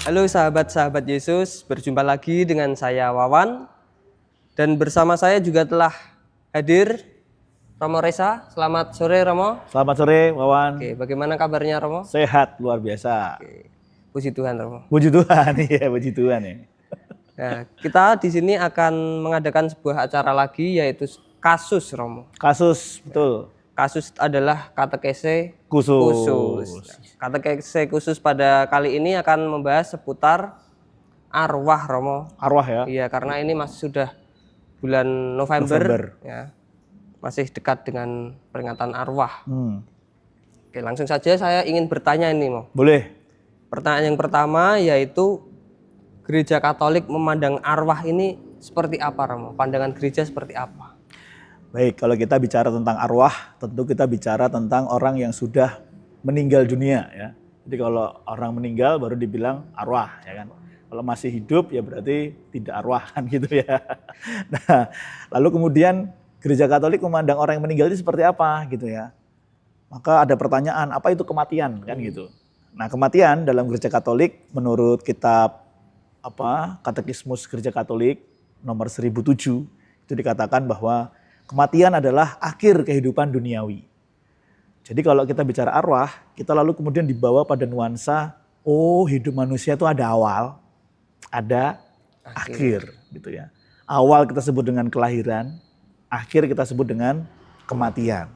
Halo sahabat-sahabat Yesus, berjumpa lagi dengan saya Wawan. Dan bersama saya juga telah hadir Romo Reza. Selamat sore Romo. Selamat sore Wawan. Oke, bagaimana kabarnya Romo? Sehat luar biasa. Oke, puji Tuhan Romo. Puji Tuhan, iya puji Tuhan ya. Nah, kita di sini akan mengadakan sebuah acara lagi yaitu kasus Romo. Kasus, betul. Kasus adalah katekese Khusus. Katekese khusus pada kali ini akan membahas seputar arwah Romo. Arwah ya. Iya, karena ini masih sudah bulan November. Ya. Masih dekat dengan peringatan arwah. Oke, langsung saja saya ingin bertanya ini, Mo. Boleh. Pertanyaan yang pertama yaitu Gereja Katolik memandang arwah ini seperti apa, Romo? Pandangan gereja seperti apa? Baik, kalau kita bicara tentang arwah, tentu kita bicara tentang orang yang sudah meninggal dunia ya. Jadi kalau orang meninggal baru dibilang arwah ya kan. Kalau masih hidup ya berarti tidak arwah kan gitu ya. Nah, lalu kemudian Gereja Katolik memandang orang yang meninggal itu seperti apa gitu ya. Maka ada pertanyaan, apa itu kematian kan gitu. Nah, kematian dalam Gereja Katolik menurut kitab Katekismus Gereja Katolik nomor 1007 itu dikatakan bahwa kematian adalah akhir kehidupan duniawi. Jadi kalau kita bicara arwah, kita lalu kemudian dibawa pada nuansa, hidup manusia itu ada awal, ada akhir gitu ya. Awal kita sebut dengan kelahiran, akhir kita sebut dengan kematian.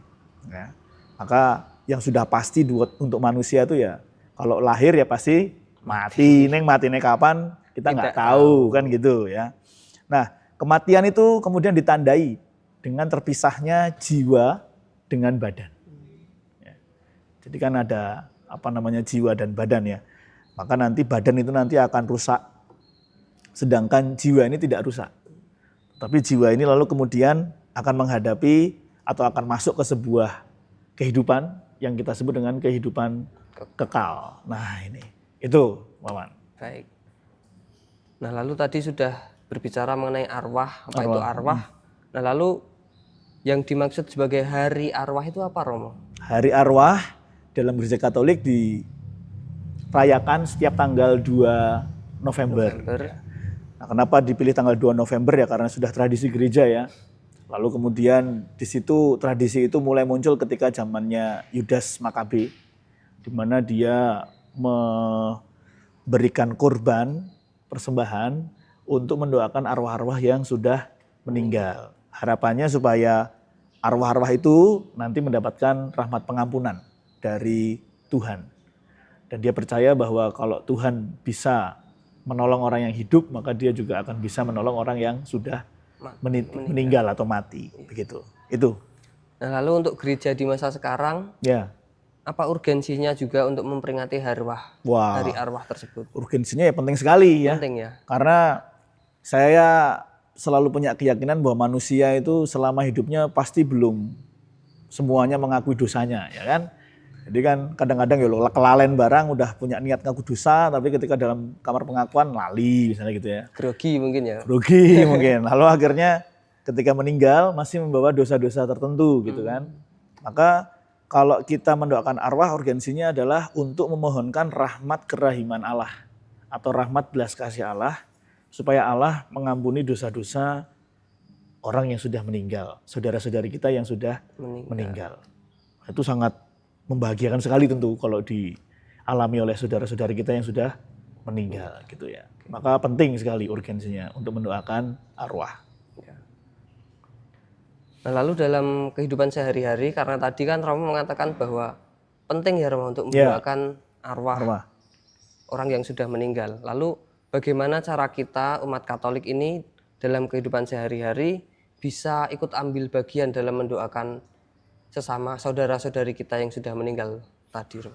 Ya. Maka yang sudah pasti untuk manusia itu ya, kalau lahir ya pasti mati. Matinya kapan kita nggak tahu kan gitu ya. Nah, kematian itu kemudian ditandai dengan terpisahnya jiwa dengan badan. Ya. Jadi kan ada jiwa dan badan ya. Maka nanti badan itu nanti akan rusak. Sedangkan jiwa ini tidak rusak. Tapi jiwa ini lalu kemudian akan menghadapi atau akan masuk ke sebuah kehidupan yang kita sebut dengan kehidupan kekal. Nah ini, itu Wawan. Baik. Nah lalu tadi sudah berbicara mengenai arwah, apa itu arwah. Nah lalu yang dimaksud sebagai hari arwah itu apa, Romo? Hari arwah dalam Gereja Katolik dirayakan setiap tanggal 2 November. Nah, kenapa dipilih tanggal 2 November ya? Karena sudah tradisi gereja ya. Lalu kemudian di situ tradisi itu mulai muncul ketika zamannya Yudas Makabe, di mana dia memberikan kurban, persembahan untuk mendoakan arwah-arwah yang sudah meninggal. Harapannya supaya arwah-arwah itu nanti mendapatkan rahmat pengampunan dari Tuhan. Dan dia percaya bahwa kalau Tuhan bisa menolong orang yang hidup, maka dia juga akan bisa menolong orang yang sudah meninggal atau mati. Begitu. Itu. Nah lalu untuk gereja di masa sekarang, ya, apa urgensinya juga untuk memperingati hari arwah tersebut? Urgensinya ya penting sekali ya. Penting ya. Karena saya selalu punya keyakinan bahwa manusia itu selama hidupnya pasti belum semuanya mengakui dosanya, ya kan? Jadi kan kadang-kadang ya kelalen barang udah punya niat ngaku dosa, tapi ketika dalam kamar pengakuan lali misalnya gitu ya. Grogi mungkin ya. Grogi mungkin. Lalu akhirnya ketika meninggal masih membawa dosa-dosa tertentu gitu kan. Maka kalau kita mendoakan arwah, urgensinya adalah untuk memohonkan rahmat kerahiman Allah atau rahmat belas kasih Allah, supaya Allah mengampuni dosa-dosa orang yang sudah meninggal, saudara-saudari kita yang sudah meninggal. Itu sangat membahagiakan sekali tentu kalau dialami oleh saudara-saudari kita yang sudah meninggal gitu ya. Maka penting sekali urgensinya untuk mendoakan arwah. Nah lalu dalam kehidupan sehari-hari, karena tadi kan Romo mengatakan bahwa penting ya Romo untuk mendoakan arwah orang yang sudah meninggal. Lalu bagaimana cara kita umat Katolik ini dalam kehidupan sehari-hari bisa ikut ambil bagian dalam mendoakan sesama saudara-saudari kita yang sudah meninggal tadi?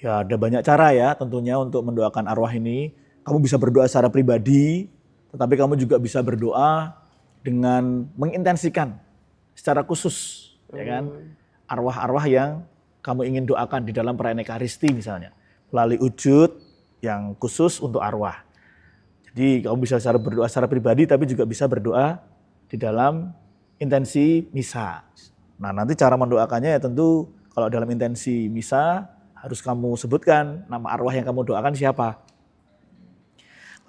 Ya ada banyak cara ya tentunya untuk mendoakan arwah ini. Kamu bisa berdoa secara pribadi, tetapi kamu juga bisa berdoa dengan mengintensikan secara khusus, ya kan? Arwah-arwah yang kamu ingin doakan di dalam perayaan Ekaristi misalnya, melalui ujud yang khusus untuk arwah. Jadi kamu bisa berdoa secara pribadi, tapi juga bisa berdoa di dalam intensi misa. Nah nanti cara mendoakannya ya tentu kalau dalam intensi misa harus kamu sebutkan nama arwah yang kamu doakan siapa.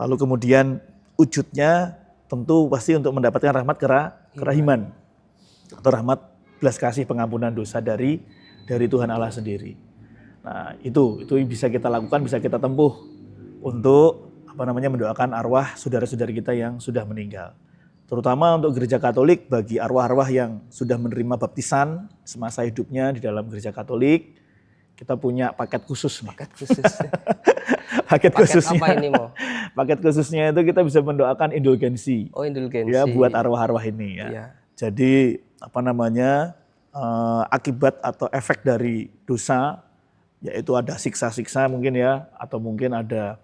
Lalu kemudian wujudnya tentu pasti untuk mendapatkan rahmat kerahiman atau rahmat belas kasih pengampunan dosa dari Tuhan Allah sendiri. Nah, itu bisa kita lakukan, bisa kita tempuh untuk mendoakan arwah saudara-saudara kita yang sudah meninggal. Terutama untuk gereja Katolik, bagi arwah-arwah yang sudah menerima baptisan semasa hidupnya di dalam gereja Katolik, kita punya paket khusus nih. Paket khusus. Paket khususnya. Apa ini, Mo? Paket khususnya itu kita bisa mendoakan indulgensi. Oh, indulgensi. Ya, buat arwah-arwah ini ya. Iya. Jadi akibat atau efek dari dosa, yaitu ada siksa-siksa mungkin ya, atau mungkin ada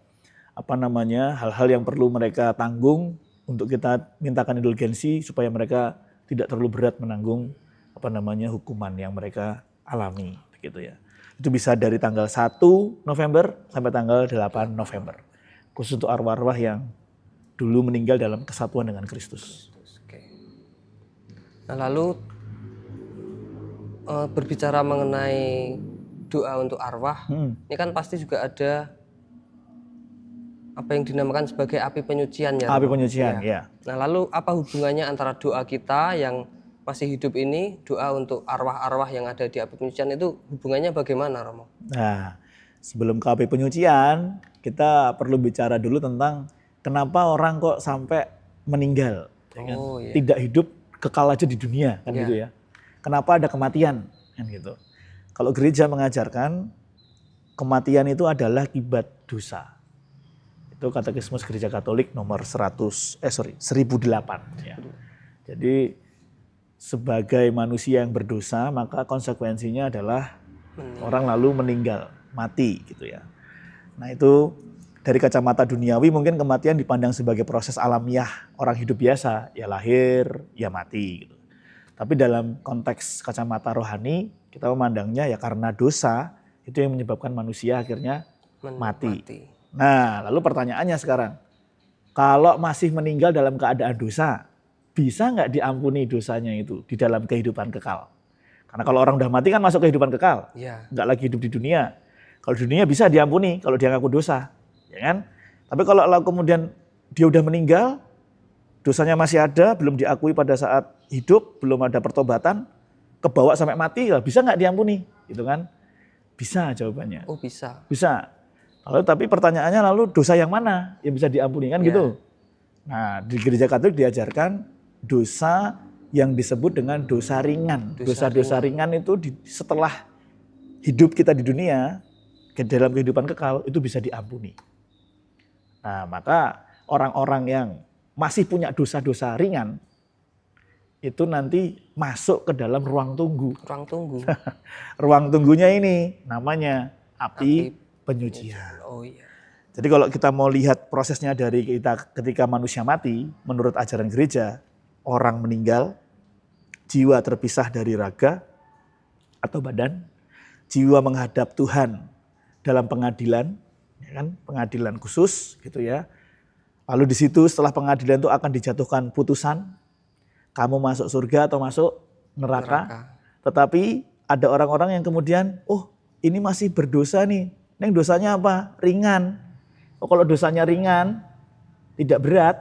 hal-hal yang perlu mereka tanggung, untuk kita mintakan indulgensi supaya mereka tidak terlalu berat menanggung hukuman yang mereka alami, begitu ya. Itu bisa dari tanggal 1 November sampai tanggal 8 November. Khusus untuk arwah-arwah yang dulu meninggal dalam kesatuan dengan Kristus. Oke. Nah, lalu berbicara mengenai doa untuk arwah, ini kan pasti juga ada apa yang dinamakan sebagai api penyucian ya. Api penyucian, ya. Nah, lalu apa hubungannya antara doa kita yang masih hidup ini, doa untuk arwah-arwah yang ada di api penyucian itu hubungannya bagaimana, Romo? Nah, sebelum ke api penyucian, kita perlu bicara dulu tentang kenapa orang kok sampai meninggal. Oh, iya. Tidak hidup kekal aja di dunia, kan gitu ya. Kenapa ada kematian, kan gitu. Kalau gereja mengajarkan kematian itu adalah akibat dosa. Itu Katekismus Gereja Katolik nomor 1008 ya. Jadi sebagai manusia yang berdosa, maka konsekuensinya adalah orang lalu meninggal, mati gitu ya. Nah, itu dari kacamata duniawi mungkin kematian dipandang sebagai proses alamiah orang hidup biasa, ya lahir, ya mati gitu. Tapi dalam konteks kacamata rohani, kita memandangnya ya karena dosa itu yang menyebabkan manusia akhirnya mati. Nah, lalu pertanyaannya sekarang, kalau masih meninggal dalam keadaan dosa, bisa nggak diampuni dosanya itu di dalam kehidupan kekal? Karena kalau orang udah mati kan masuk kehidupan kekal, nggak lagi hidup di dunia. Kalau di dunia bisa diampuni kalau dia ngaku dosa, ya kan? Tapi kalau kemudian dia udah meninggal, dosanya masih ada, belum diakui pada saat hidup, belum ada pertobatan, kebawa sampai mati, bisa nggak diampuni? Gitu kan? Bisa jawabannya. Oh, bisa. Bisa. Lalu tapi pertanyaannya lalu dosa yang mana yang bisa diampuni kan gitu. Nah, di gereja Katolik diajarkan dosa yang disebut dengan dosa ringan. Dosa-dosa ringan itu setelah hidup kita di dunia, ke dalam kehidupan kekal itu bisa diampuni. Nah, maka orang-orang yang masih punya dosa-dosa ringan itu nanti masuk ke dalam ruang tunggu. Ruang tunggu. Ruang tunggunya ini namanya api penyucian. Oh iya. Jadi kalau kita mau lihat prosesnya dari kita ketika manusia mati, menurut ajaran gereja, orang meninggal, jiwa terpisah dari raga atau badan, jiwa menghadap Tuhan dalam pengadilan, ya kan? Pengadilan khusus gitu ya. Lalu di situ setelah pengadilan itu akan dijatuhkan putusan, kamu masuk surga atau masuk neraka. Tetapi ada orang-orang yang kemudian, oh ini masih berdosa nih. Neng dosanya apa? Ringan. Oh, kalau dosanya ringan, tidak berat,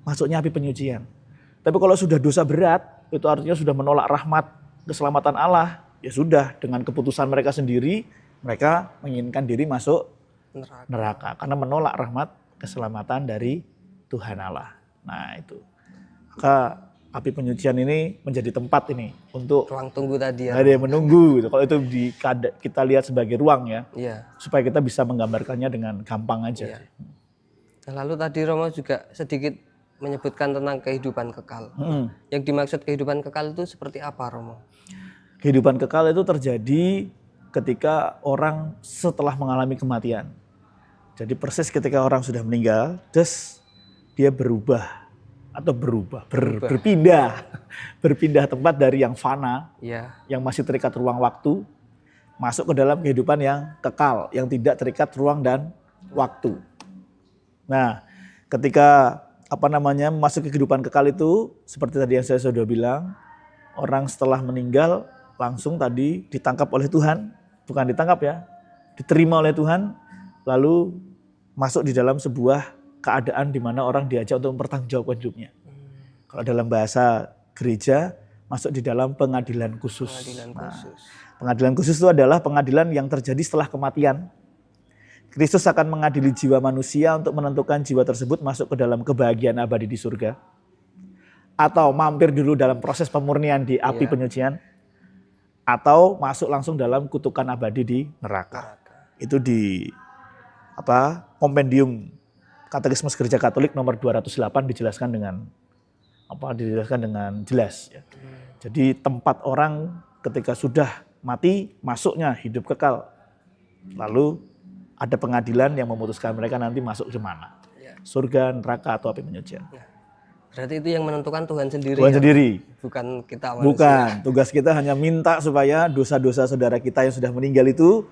masuknya api penyucian. Tapi kalau sudah dosa berat, itu artinya sudah menolak rahmat, keselamatan Allah. Ya sudah, dengan keputusan mereka sendiri, mereka menginginkan diri masuk neraka. Karena menolak rahmat, keselamatan dari Tuhan Allah. Nah itu. Maka api penyucian ini menjadi tempat ini untuk ruang tunggu tadi ya. Ada yang menunggu gitu. Kalau itu kita lihat sebagai ruang ya. Iya. Supaya kita bisa menggambarkannya dengan gampang aja. Iya. Nah, lalu tadi Romo juga sedikit menyebutkan tentang kehidupan kekal. Yang dimaksud kehidupan kekal itu seperti apa, Romo? Kehidupan kekal itu terjadi ketika orang setelah mengalami kematian. Jadi persis ketika orang sudah meninggal, terus dia berubah. Berpindah tempat dari yang fana, yang masih terikat ruang waktu, masuk ke dalam kehidupan yang kekal, yang tidak terikat ruang dan waktu. Nah, ketika masuk ke kehidupan kekal itu, seperti tadi yang saya sudah bilang, orang setelah meninggal langsung tadi ditangkap oleh Tuhan, bukan ditangkap ya, diterima oleh Tuhan, lalu masuk di dalam sebuah keadaan di mana orang diajak untuk mempertanggungjawabkan hidupnya. Kalau dalam bahasa gereja, masuk di dalam pengadilan khusus. Pengadilan khusus itu adalah pengadilan yang terjadi setelah kematian. Kristus akan mengadili jiwa manusia untuk menentukan jiwa tersebut masuk ke dalam kebahagiaan abadi di surga. Atau mampir dulu dalam proses pemurnian di api penyucian. Atau masuk langsung dalam kutukan abadi di neraka. Itu di kompendium Katekismus Gereja Katolik nomor 208 dijelaskan dengan jelas. Ya. Jadi tempat orang ketika sudah mati masuknya hidup kekal. Lalu ada pengadilan yang memutuskan mereka nanti masuk ke mana. Surga, neraka atau api penyucian. Berarti itu yang menentukan Tuhan sendiri. Tuhan sendiri. Bukan kita manusia. Bukan. Tugas kita hanya minta supaya dosa-dosa saudara kita yang sudah meninggal itu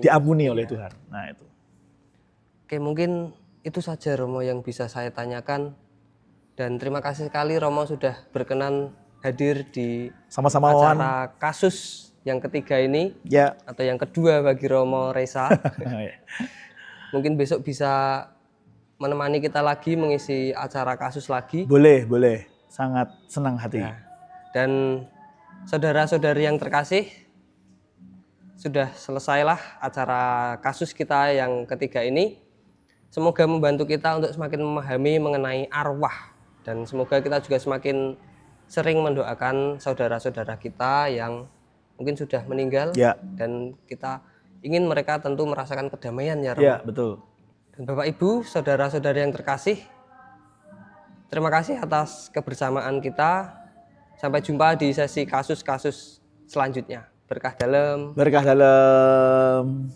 diampuni oleh Tuhan. Nah itu. Oke, mungkin itu saja Romo yang bisa saya tanyakan. Dan terima kasih sekali Romo sudah berkenan hadir di sama-sama acara kasus yang ketiga ini. Ya. Atau yang kedua bagi Romo Reza. Mungkin besok bisa menemani kita lagi mengisi acara kasus lagi. Boleh. Sangat senang hati. Ya. Dan saudara-saudari yang terkasih, sudah selesailah acara kasus kita yang ketiga ini. Semoga membantu kita untuk semakin memahami mengenai arwah. Dan semoga kita juga semakin sering mendoakan saudara-saudara kita yang mungkin sudah meninggal. Ya. Dan kita ingin mereka tentu merasakan kedamaian ya Romo. Ya, betul. Dan Bapak Ibu, saudara-saudari yang terkasih, terima kasih atas kebersamaan kita. Sampai jumpa di sesi kasus-kasus selanjutnya. Berkah dalam. Berkah dalam.